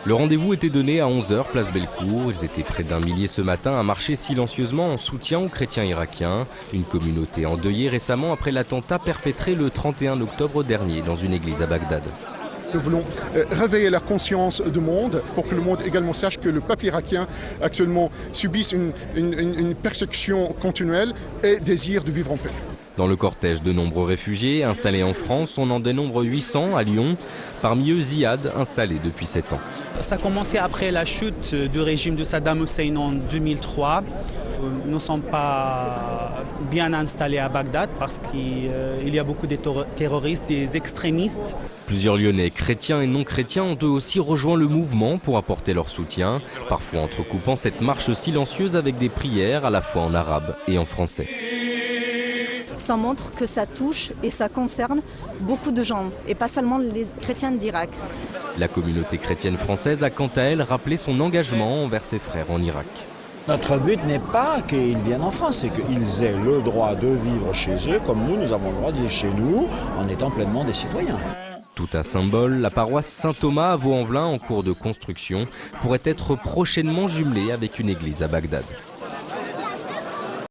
Le rendez-vous était donné à 11 h, place Bellecour. Ils étaient près d'un millier ce matin à marcher silencieusement en soutien aux chrétiens irakiens. Une communauté endeuillée récemment après l'attentat perpétré le 31 octobre dernier dans une église à Bagdad. Nous voulons réveiller la conscience du monde pour que le monde également sache que le peuple irakien actuellement subit une persécution continuelle et désire de vivre en paix. Dans le cortège, de nombreux réfugiés installés en France, on en dénombre 800 à Lyon. Parmi eux, Ziad, installé depuis 7 ans. Ça a commencé après la chute du régime de Saddam Hussein en 2003. Nous ne sommes pas bien installés à Bagdad parce qu'il y a beaucoup de terroristes, des extrémistes. Plusieurs Lyonnais, chrétiens et non chrétiens, ont eux aussi rejoint le mouvement pour apporter leur soutien, parfois entrecoupant cette marche silencieuse avec des prières à la fois en arabe et en français. Ça montre que ça touche et ça concerne beaucoup de gens, et pas seulement les chrétiens d'Irak. La communauté chrétienne française a quant à elle rappelé son engagement envers ses frères en Irak. Notre but n'est pas qu'ils viennent en France, c'est qu'ils aient le droit de vivre chez eux comme nous avons le droit de vivre chez nous en étant pleinement des citoyens. Tout un symbole, la paroisse Saint-Thomas à Vaux-en-Velin en cours de construction pourrait être prochainement jumelée avec une église à Bagdad.